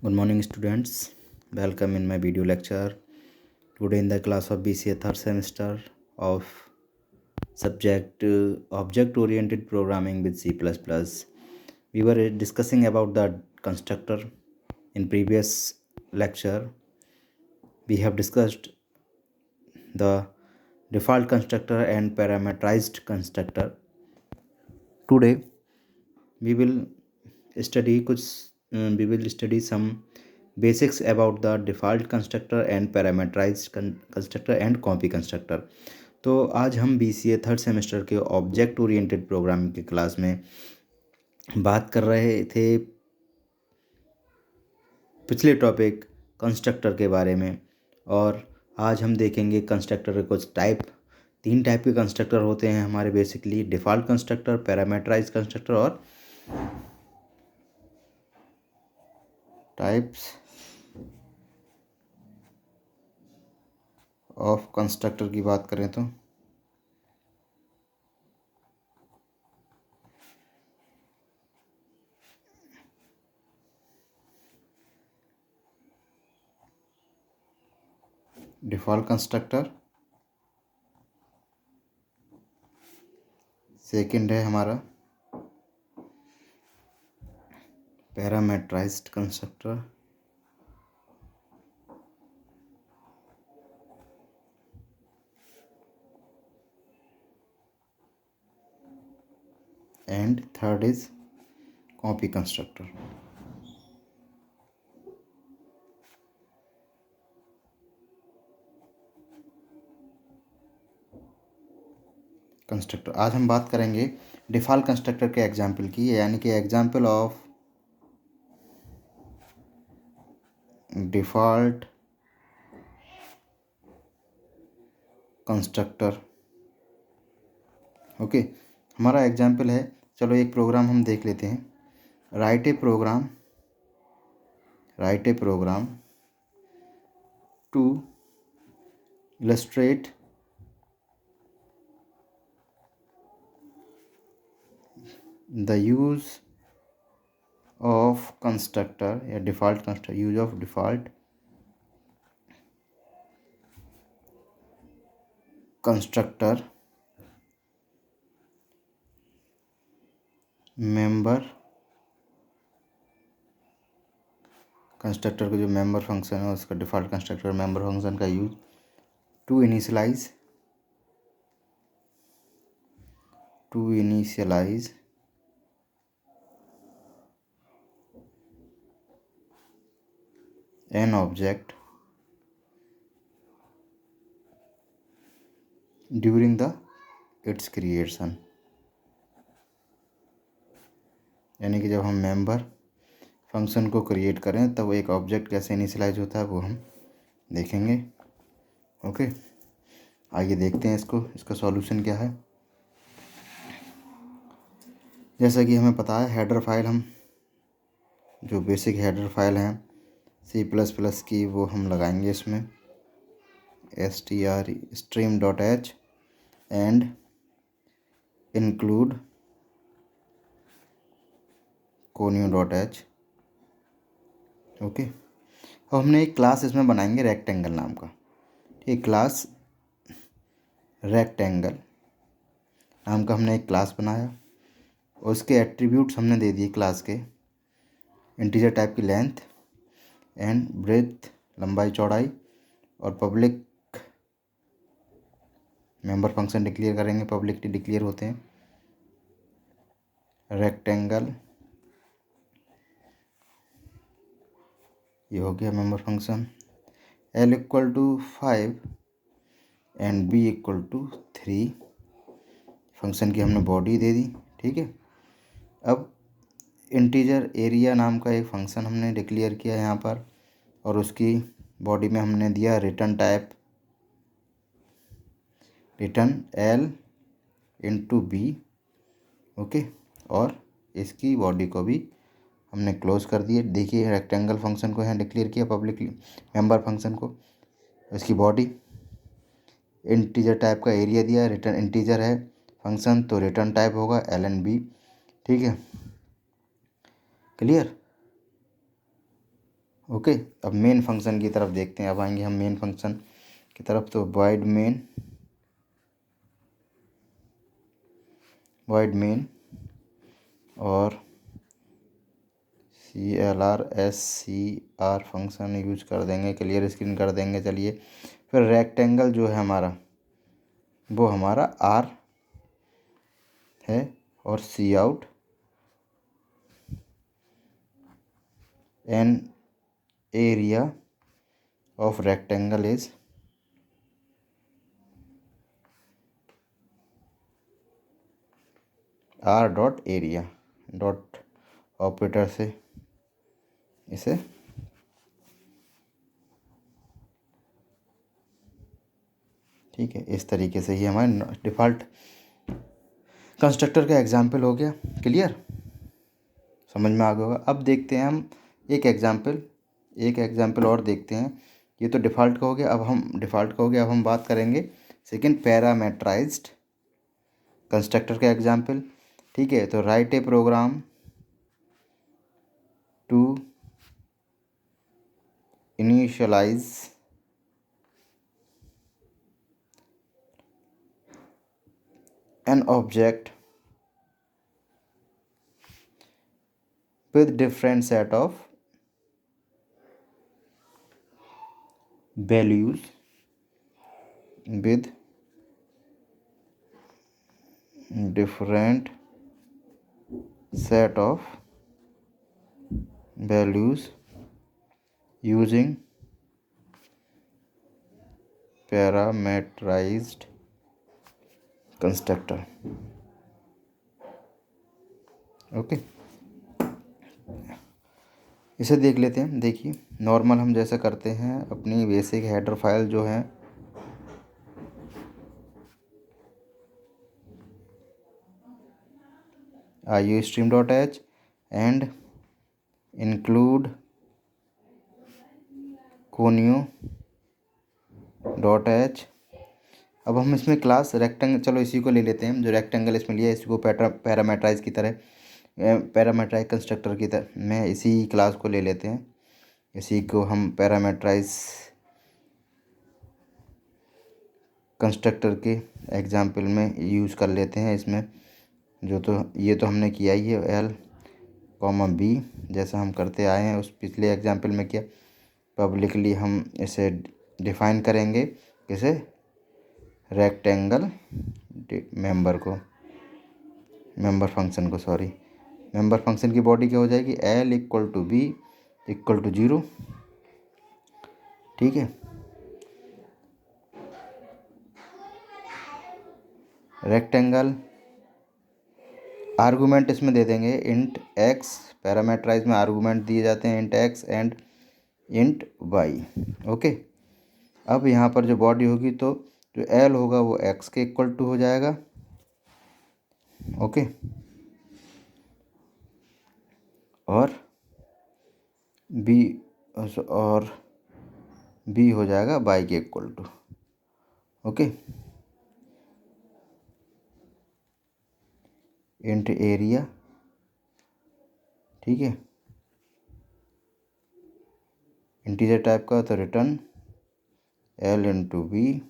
Good morning students, welcome in my video lecture. Today in the class of BCA third semester of subject object oriented programming with C++. We were discussing about the constructor. In previous lecture we have discussed the default constructor and parameterized constructor. Today we will study some basics about the default constructor and parameterized constructor and copy constructor. तो आज हम BCA third semester के object oriented programming के class में बात कर रहे थे पिछले टॉपिक कंस्ट्रक्टर के बारे में, और आज हम देखेंगे कंस्ट्रक्टर के कुछ टाइप। 3 टाइप के कंस्ट्रक्टर होते हैं हमारे basically: default constructor, parameterised constructor और टाइप्स ऑफ कंस्ट्रक्टर की बात करें तो डिफ़ॉल्ट कंस्ट्रक्टर, सेकंड है हमारा parameterised constructor, and third is copy constructor. Constructor आज हम बात करेंगे डिफ़ॉल्ट कंस्ट्रक्टर के एग्जाम्पल की, यानी कि example of default constructor. Okay, हमारा एग्जाम्पल है, चलो एक प्रोग्राम हम देख लेते हैं। Write a program to illustrate the use of constructor या default constructor, use of default constructor member constructor का जो मेंबर फंक्शन है उसका डिफ़ॉल्ट कंस्ट्रक्टर मेंबर फंक्शन का use to initialise an object during its creation। यानी कि जब हम मेंबर फंक्शन को क्रिएट करें तब एक ऑब्जेक्ट कैसे इनिशियलाइज होता है वो हम देखेंगे। ओके, आइए देखते हैं इसका सॉल्यूशन क्या है। जैसा कि हमें पता है हेडर फाइल, हम जो बेसिक हेडर फाइल हैं C++ की वो हम लगाएंगे इसमें str_stream.h and include conio.h। Okay, अब हमने एक क्लास इसमें बनाएंगे रेक्टेंगल नाम का। एक क्लास रेक्टेंगल नाम का हमने एक क्लास बनाया, और उसके एट्रीब्यूट्स हमने दे दिए क्लास के इंटीजर टाइप की लेंथ एंड ब्रेथ, लंबाई चौड़ाई, और पब्लिक मेंबर फंक्शन डिक्लेयर करेंगे, पब्लिकली डिक्लेयर होते हैं। रेक्टेंगल ये हो गया member function, L = 5 and B = 3 function की हमने बॉडी दे दी। ठीक है, अब इंटीजर एरिया नाम का एक फंक्शन हमने डिक्लेयर किया यहाँ पर, और उसकी बॉडी में हमने दिया return type, return L × B। Okay, और इसकी बॉडी को भी हमने क्लोज कर दिए। देखिए रेक्टेंगल फंक्शन को यहाँ डिक्लेयर किया, पब्लिकली मेंबर फंक्शन को, इसकी बॉडी इंटीजर टाइप का एरिया दिया, रिटर्न इंटीजर है फंक्शन तो रिटर्न टाइप होगा LNB। ठीक है, क्लियर। ओके, अब मेन फंक्शन की तरफ देखते हैं। अब आएंगे हम मेन फंक्शन की तरफ। तो void मेन और CLR फंक्शन यूज कर देंगे, क्लियर स्क्रीन कर देंगे। चलिए, फिर रेक्टेंगल जो है हमारा वो हमारा R है और Cout an area of rectangle is R dot area dot operator से इसे ठीक है, इस तरीके से ही हमारे डिफ़ॉल्ट कंस्ट्रक्टर का एग्जाम्पल हो गया। क्लियर, समझ में आ गया होगा। अब देखते हैं हम एक एग्जाम्पल और देखते हैं। ये तो डिफ़ॉल्ट का हो गया। अब हम बात करेंगे सेकंड, पैरामेट्राइज्ड कंस्ट्रक्टर का एग्जाम्पल। ठीक है, तो write a program to initialise an object with different set of values with different set of values using parameterized constructor। Okay, इसे देख लेते हैं। देखिए, नॉर्मल हम जैसे करते हैं अपनी बेसिक हेडर फाइल जो है iostream.h एंड include conio.h। अब हम इसमें क्लास रेक्टेंगल, चलो इसी को ले लेते हैं, जो रेक्टेंगल इसमें लिया है इसी को पैरामेट्राइज की तरह, पैरामेट्राइज कंस्ट्रक्टर की तरह में इसी क्लास को ले लेते हैं। इसी को हम पैरामेट्राइज कंस्ट्रक्टर के एग्जाम्पल में यूज़ कर लेते हैं। इसमें जो तो ये तो हमने किया ही है, L, B जैसा हम करते आए हैं उस पिछले एग्जाम्पल में किया। पब्लिकली हम इसे डिफ़ाइन करेंगे, किसे, रेक्टेंगल मेंबर फंक्शन की बॉडी क्या हो जाएगी, L equal to B equal to 0। ठीक है, रेक्टेंगल आर्गूमेंट इसमें दे देंगे इंट x, पैरामेट्राइज में आर्गूमेंट दिए जाते हैं int x and int y। Okay, अब यहाँ पर जो बॉडी होगी तो जो L होगा वो x के इक्वल टू हो जाएगा। ओके, और B हो जाएगा y के equal to. Okay, int area, ठीक है, इंटीजर टाइप का तो रिटर्न L इंटू B।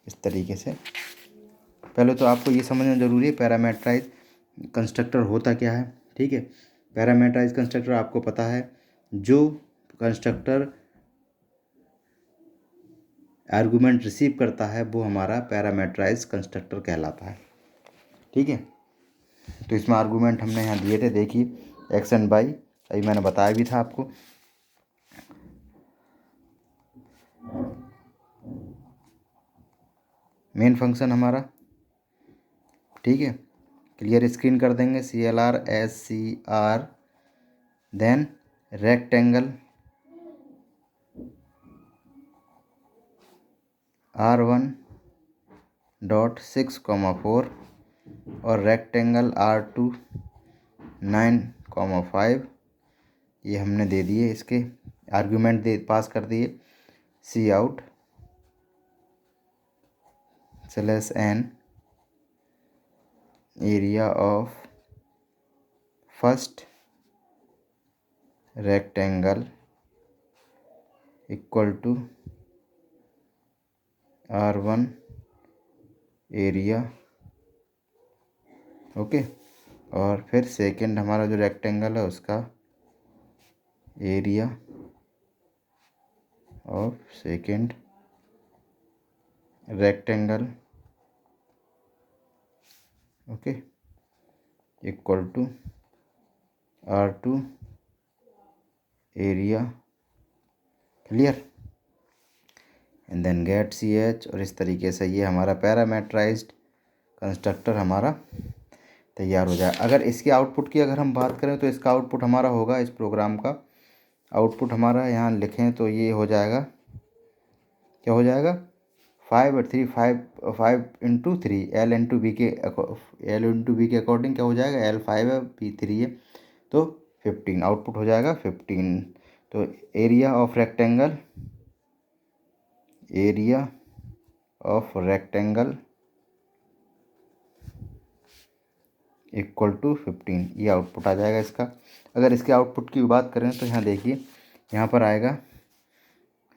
इस तरीके से पहले तो आपको ये समझना ज़रूरी है पैरामेट्राइज कंस्ट्रक्टर होता क्या है। ठीक है, पैरामेट्राइज कंस्ट्रक्टर आपको पता है, जो कंस्ट्रक्टर आर्गूमेंट रिसीव करता है वो हमारा पैरामेट्राइज कंस्ट्रक्टर कहलाता है। ठीक है, तो इसमें आर्गूमेंट हमने यहाँ दिए थे, देखिए एक्स एंड वाई, अभी मैंने बताया भी था आपको। मेन फंक्शन हमारा, ठीक है, क्लियर स्क्रीन कर देंगे, CLR देन रेक्टेंगल R1.6,4 और रेक्टेंगल R2 9,5 ये हमने दे दिए, इसके आर्गूमेंट पास कर दिए। Cout /n area of first rectangle equal to R1 area, okay. और फिर सेकंड हमारा जो रेक्टेंगल है उसका area of second rectangle, okay, equal to R2 area, clear. And then get CH। और इस तरीके से ये हमारा पैरामेट्राइज्ड कंस्ट्रक्टर हमारा तैयार हो जाए। अगर इसके आउटपुट की अगर हम बात करें तो इसका आउटपुट हमारा होगा, इस प्रोग्राम का आउटपुट हमारा यहाँ लिखें तो ये हो जाएगा, क्या हो जाएगा, 5 और 3, 5 इंटू 3 L इंटू बी के अकॉर्डिंग क्या हो जाएगा, L5 है, B3 है, तो 15 आउटपुट हो जाएगा 15। तो area of rectangle equal to 15, ये आउटपुट आ जाएगा इसका। अगर इसके आउटपुट की बात करें तो यहाँ देखिए, यहाँ पर आएगा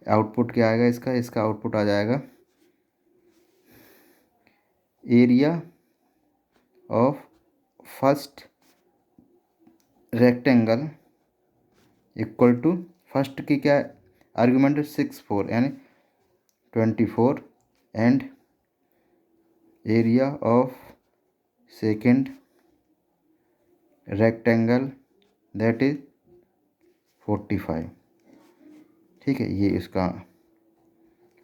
आउटपुट क्या आएगा इसका आउटपुट आ जाएगा area of first rectangle equal to, first की क्या आर्गुमेंट है 6 4 यानी 24, and area of second rectangle that is 45, ठीक है। ये इसका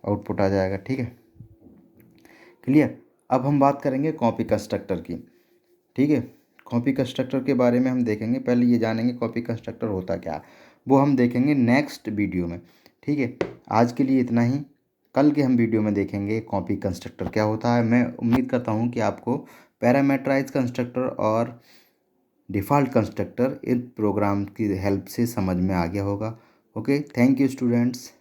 आउटपुट आ जाएगा, ठीक है, क्लियर। अब हम बात करेंगे कॉपी कंस्ट्रक्टर की, ठीक है। कॉपी कंस्ट्रक्टर के बारे में हम देखेंगे, पहले ये जानेंगे कॉपी कंस्ट्रक्टर होता क्या, वो हम देखेंगे नेक्स्ट वीडियो में, ठीक है। आज के लिए इतना ही, कल के हम वीडियो में देखेंगे कॉपी कंस्ट्रक्टर क्या होता है। मैं उम्मीद करता हूँ कि आपको पैरामेट्राइज कंस्ट्रक्टर और डिफ़ॉल्ट कंस्ट्रक्टर इस प्रोग्राम की हेल्प से समझ में आ गया होगा। Okay, thank you students.